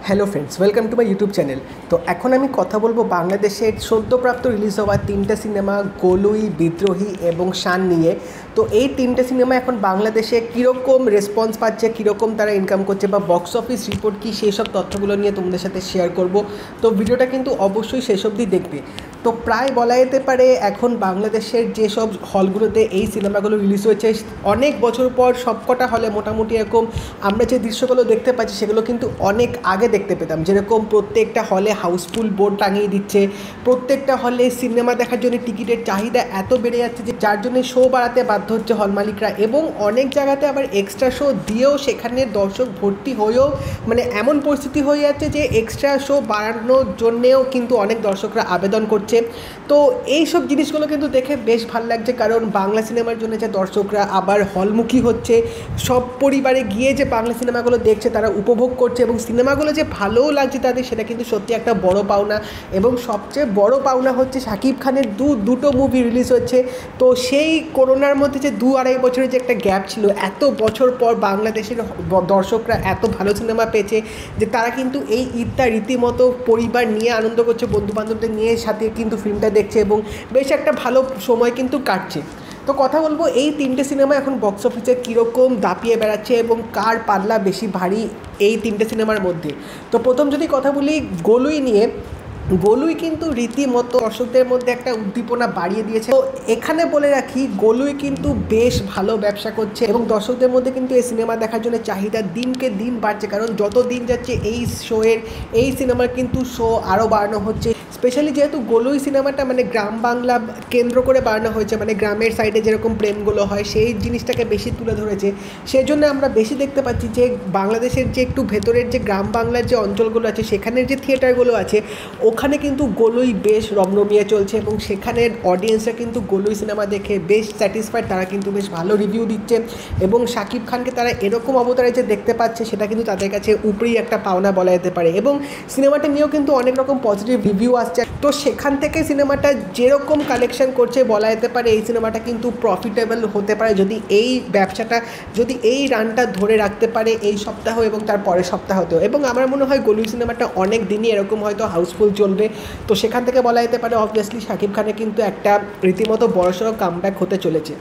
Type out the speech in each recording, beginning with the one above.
Hello friends, welcome to my YouTube channel. তো এখন আমি কথা বলবো বাংলাদেশের সদ্যপ্রাপ্ত রিলিজ হওয়া তিনটে সিনেমা গোলুই, বিদ্রোহী এবং শান নিয়ে। তো এই তিনটে সিনেমা এখন বাংলাদেশে কীরকম রেসপন্স পাচ্ছে, কীরকম তারা ইনকাম করছে বা বক্স অফিস রিপোর্ট কী, সেই সব তথ্যগুলো নিয়ে তোমাদের সাথে শেয়ার করব। তো ভিডিওটা কিন্তু অবশ্যই শেষ অবধি দেখবে। তো প্রায় বলা যেতে পারে এখন বাংলাদেশের যেসব হলগুলোতে এই সিনেমাগুলো রিলিজ হয়েছে অনেক বছর পর সবকটা হলে মোটামুটি এরকম আমরা যে দৃশ্যগুলো দেখতে পাচ্ছি সেগুলো কিন্তু অনেক আগে দেখতে পেতাম। যেরকম প্রত্যেকটা হলে হাউসফুল বোর্ড টাঙিয়ে দিচ্ছে, প্রত্যেকটা হলে সিনেমা দেখার জন্য টিকিটের চাহিদা এত বেড়ে যাচ্ছে যে যার জন্য শো বাড়াতে বাধ্য হচ্ছে হল মালিকরা, এবং অনেক জায়গাতে আবার এক্সট্রা শো দিয়েও সেখানে দর্শক ভর্তি হয়েও মানে এমন পরিস্থিতি হয়ে যাচ্ছে যে এক্সট্রা শো বাড়ানোর জন্যেও কিন্তু অনেক দর্শকরা আবেদন করছে। তো এই সব জিনিসগুলো কিন্তু দেখে বেশ ভালো লাগছে, কারণ বাংলা সিনেমার জন্য যে দর্শকরা আবার হলমুখী হচ্ছে, সব পরিবারে গিয়ে যে বাংলা সিনেমাগুলো দেখছে তারা উপভোগ করছে এবং সিনেমাগুলো যে ভালোও লাগছে তাদের, সেটা কিন্তু সত্যি একটা বড় পাওনা। এবং সবচেয়ে বড় পাওনা হচ্ছে শাকিব খানের দুটো মুভি রিলিজ হচ্ছে। তো সেই করোনার মধ্যে যে 2-2.5 বছরের যে একটা গ্যাপ ছিল, এত বছর পর বাংলাদেশের দর্শকরা এত ভালো সিনেমা পেয়েছে যে তারা কিন্তু এই ঈদটা রীতিমতো পরিবার নিয়ে আনন্দ করছে, বন্ধুবান্ধবদের নিয়ে সাথে কিন্তু ফিল্মটা দেখছে এবং বেশ একটা ভালো সময় কিন্তু কাটছে। তো কথা বলবো এই তিনটে সিনেমা এখন বক্স অফিসে কীরকম দাপিয়ে বেড়াচ্ছে এবং কার পাল্লা বেশি ভারী এই তিনটে সিনেমার মধ্যে। তো প্রথম যদি কথা বলি গোলুই নিয়ে, গোলুই কিন্তু রীতিমতো দর্শকদের মধ্যে একটা উদ্দীপনা বাড়িয়ে দিয়েছে। তো এখানে বলে রাখি, গোলুই কিন্তু বেশ ভালো ব্যবসা করছে এবং দর্শকদের মধ্যে কিন্তু এই সিনেমা দেখার জন্য চাহিদা দিনকে দিন বাড়ছে, কারণ যত দিন যাচ্ছে এই সিনেমার কিন্তু শো আরও বাড়ানো হচ্ছে। স্পেশালি যেহেতু গোলুই সিনেমাটা মানে গ্রাম বাংলা কেন্দ্র করে বানানো হয়েছে, মানে গ্রামের সাইডে যেরকম প্রেমগুলো হয় সেই জিনিসটাকে বেশি তুলে ধরেছে, সেই জন্য আমরা বেশি দেখতে পাচ্ছি যে বাংলাদেশের যে একটু ভেতরের যে গ্রাম বাংলার যে অঞ্চলগুলো আছে সেখানের যে থিয়েটারগুলো আছে ওখানে কিন্তু গোলুই বেশ রমরমিয়ে চলছে এবং সেখানের অডিয়েন্সরা কিন্তু গোলুই সিনেমা দেখে বেশ স্যাটিসফাইড, তারা কিন্তু বেশ ভালো রিভিউ দিচ্ছে এবং শাকিব খানকে তারা এরকম অবতারে যে দেখতে পাচ্ছে সেটা কিন্তু তাদের কাছে উপরেই একটা পাওনা বলা যেতে পারে। এবং সিনেমাটা নিয়েও কিন্তু অনেক রকম পজিটিভ রিভিউ আসছে। তো সেখান থেকে সিনেমাটা যেরকম কালেকশন করছে বলা যেতে পারে এই সিনেমাটা কিন্তু প্রফিটেবল হতে পারে যদি এই ব্যবসাটা, যদি এই রানটা ধরে রাখতে পারে এই সপ্তাহ এবং তার পরের সপ্তাহতেও। এবং আমার মনে হয় গোলুই সিনেমাটা অনেক দিনই এরকম হয়তো হাউসফুল চলবে। তো সেখান থেকে বলা যেতে পারে অবভিয়াসলি শাকিব খানের কিন্তু একটা রীতিমতো বড়সড় কামব্যাক হতে চলেছে।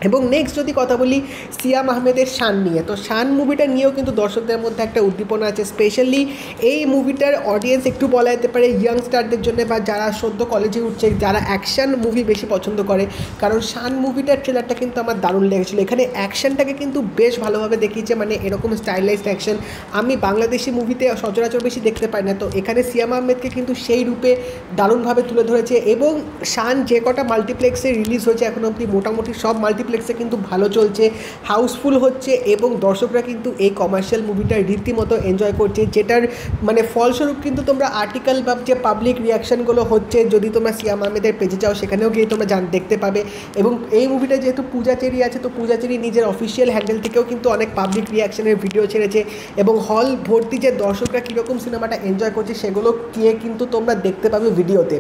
এবং নেক্সট যদি কথা বলি সিয়াম আহমেদের শান নিয়ে, তো শান মুভিটা নিয়েও কিন্তু দর্শকদের মধ্যে একটা উদ্দীপনা আছে। স্পেশালি এই মুভিটার অডিয়েন্স একটু বলা যেতে পারে ইয়াংস্টারদের জন্য বা যারা সদ্য কলেজে উঠছে, যারা অ্যাকশান মুভি বেশি পছন্দ করে, কারণ শান মুভিটার ট্রেলারটা কিন্তু আমার দারুণ লেগেছিলো। এখানে অ্যাকশানটাকে কিন্তু বেশ ভালোভাবে দেখিয়েছে, মানে এরকম স্টাইলাইজড অ্যাকশন আমি বাংলাদেশি মুভিতে সচরাচর বেশি দেখতে পাই না। তো এখানে সিয়াম আহমেদকে কিন্তু সেই রূপে দারুণভাবে তুলে ধরেছে। এবং শান যে কটা মাল্টিপ্লেক্সে রিলিজ হয়েছে এখন অবধি মোটামুটি সব মাল্টিপ্লেক্সে কিন্তু ভালো চলছে, হাউসফুল হচ্ছে এবং দর্শকরা কিন্তু এই কমার্শিয়াল মুভিটা রীতিমতো এনজয় করছে, যেটার মানে ফলস্বরূপ কিন্তু তোমরা আর্টিকেল বা যে পাবলিক রিয়াকশানগুলো হচ্ছে যদি তোমরা সিয়াম আহমেদের পেজে যাও সেখানেও গিয়ে তোমরা দেখতে পাবে। এবং এই মুভিটা যেহেতু পূজা চেরি আছে, তো পূজা চেরি নিজের অফিসিয়াল হ্যান্ডেল থেকেও কিন্তু অনেক পাবলিক রিয়াকশানের ভিডিও ছেড়েছে এবং হল ভর্তি যে দর্শকরা কীরকম সিনেমাটা এনজয় করছে সেগুলো গিয়ে কিন্তু তোমরা দেখতে পাবে ভিডিওতে।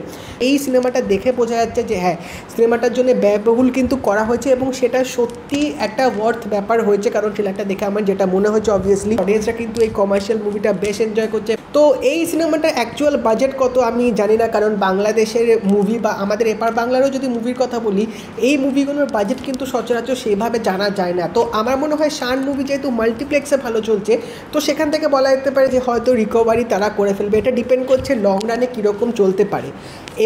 এই সিনেমাটা দেখে বোঝা যাচ্ছে যে হ্যাঁ, সিনেমাটার জন্য ব্যয়বহুল কিন্তু করা হয়েছে এবং সেটা সত্যি একটা ওয়ার্থ ব্যাপার হয়েছে, কারণ ট্রেলারটা দেখে আমার যেটা মনে হচ্ছে অবভিয়াসলি অডিয়েন্সরা কিন্তু এই কমার্শিয়াল মুভিটা বেশ এনজয় করছে। তো এই সিনেমাটার অ্যাকচুয়াল বাজেট কত আমি জানি না, কারণ বাংলাদেশের মুভি বা আমাদের এপার বাংলারও যদি মুভির কথা বলি এই মুভিগুলোর বাজেট কিন্তু সচরাচর সেভাবে জানা যায় না। তো আমার মনে হয় শান মুভি যেহেতু মাল্টিপ্লেক্সে ভালো চলছে তো সেখান থেকে বলা যেতে পারে যে হয়তো রিকভারি তারা করে ফেলবে, এটা ডিপেন্ড করছে লং রানে কীরকম চলতে পারে।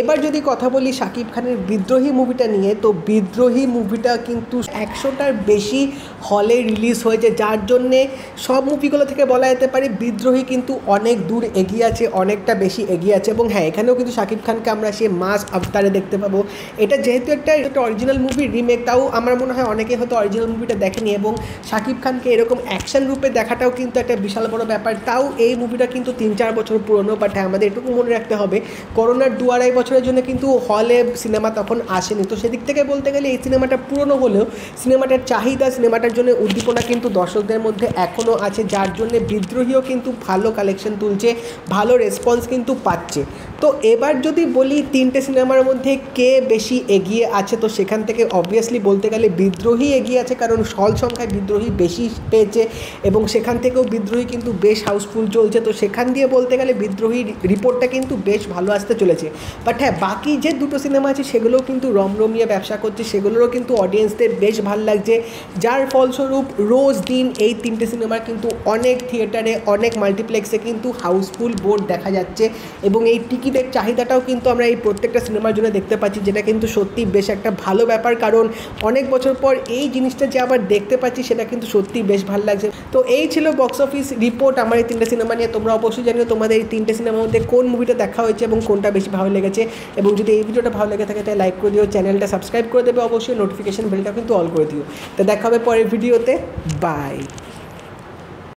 এবার যদি কথা বলি শাকিব খানের বিদ্রোহী মুভিটা নিয়ে, তো বিদ্রোহী মুভিটা কিন্তু 100টার বেশি হলে রিলিজ হয়েছে, যার জন্যে সব মুভিগুলো থেকে বলা যেতে পারে বিদ্রোহী কিন্তু অনেক দূর এগিয়ে আছে, অনেকটা বেশি এগিয়ে আছে। এবং হ্যাঁ, এখানেও কিন্তু শাকিব খানকে আমরা সে মাস আবতারে দেখতে পাবো। এটা যেহেতু একটা অরিজিনাল মুভি রিমেক, তাও আমার মনে হয় অনেকে হয়তো অরিজিনাল মুভিটা দেখেনি এবং শাকিব খানকে এরকম অ্যাকশন রূপে দেখাটাও কিন্তু একটা বিশাল বড় ব্যাপার। তাও এই মুভিটা কিন্তু 3-4 বছর পুরনো, বাট হ্যাঁ আমাদের এটুকু মনে রাখতে হবে করোনার 2-2.5 বছরের জন্য কিন্তু হলে সিনেমা তখন আসেনি। তো সেদিক থেকে বলতে গেলে এই সিনেমাটা পুরনো হলেও সিনেমাটার চাহিদা, সিনেমাটার জন্য উদ্দীপনা কিন্তু দর্শকদের মধ্যে এখনও আছে, যার জন্য বিদ্রোহীও কিন্তু ভালো কালেকশন তুলছে, ভালো রেসপন্স কিন্তু পাচ্ছে। তো তো এবার যদি বলি তিনটে সিনেমার মধ্যে কে বেশি এগিয়ে আছে, তো সেখান থেকে অবভিয়াসলি বলতে গেলে বিদ্রোহী এগিয়ে আছে, কারণ হল সংখ্যায় বিদ্রোহী বেশি পেয়েছে এবং সেখান থেকেও বিদ্রোহী কিন্তু বেশ হাউসফুল চলছে। তো সেখান দিয়ে বলতে গেলে বিদ্রোহীর রিপোর্টটা কিন্তু বেশ ভালো আসতে চলেছে। বাট হ্যাঁ, বাকি যে দুটো সিনেমা আছে সেগুলোও কিন্তু রমরমিয়ে ব্যবসা করছে, সেগুলোরও কিন্তু অডিয়েন্সদের বেশ ভালো লাগছে, যার ফলস্বরূপ রোজ দিন এই তিনটে সিনেমার কিন্তু অনেক থিয়েটারে অনেক মাল্টিপ্লেক্সে কিন্তু হাউসফুল বোর্ড দেখা যাচ্ছে এবং এই টিকিটের চাহিদাটাও কিন্তু আমরা এই প্রত্যেকটা সিনেমার জন্য দেখতে পাচ্ছি, যেটা কিন্তু সত্যি বেশ একটা ভালো ব্যাপার। কারণ অনেক বছর পর এই জিনিসটা যে আবার দেখতে পাচ্ছি সেটা কিন্তু সত্যি বেশ ভালো লাগছে। তো এই ছিল বক্স অফিস রিপোর্ট আমার এই তিনটে সিনেমা নিয়ে। তোমরা অবশ্যই জানিও তোমাদের এই তিনটে সিনেমার মধ্যে কোন মুভিটা দেখা হয়েছে এবং কোনটা বেশি ভালো লেগেছে। এবং যদি এই ভিডিওটা ভালো লেগে থাকে তাহলে লাইক করে দিও, চ্যানেলটা সাবস্ক্রাইব করে দেবে, অবশ্যই নোটিফিকেশন বেলটা কিন্তু অল করে দিও। তো দেখা হবে পরের ভিডিওতে, বাই।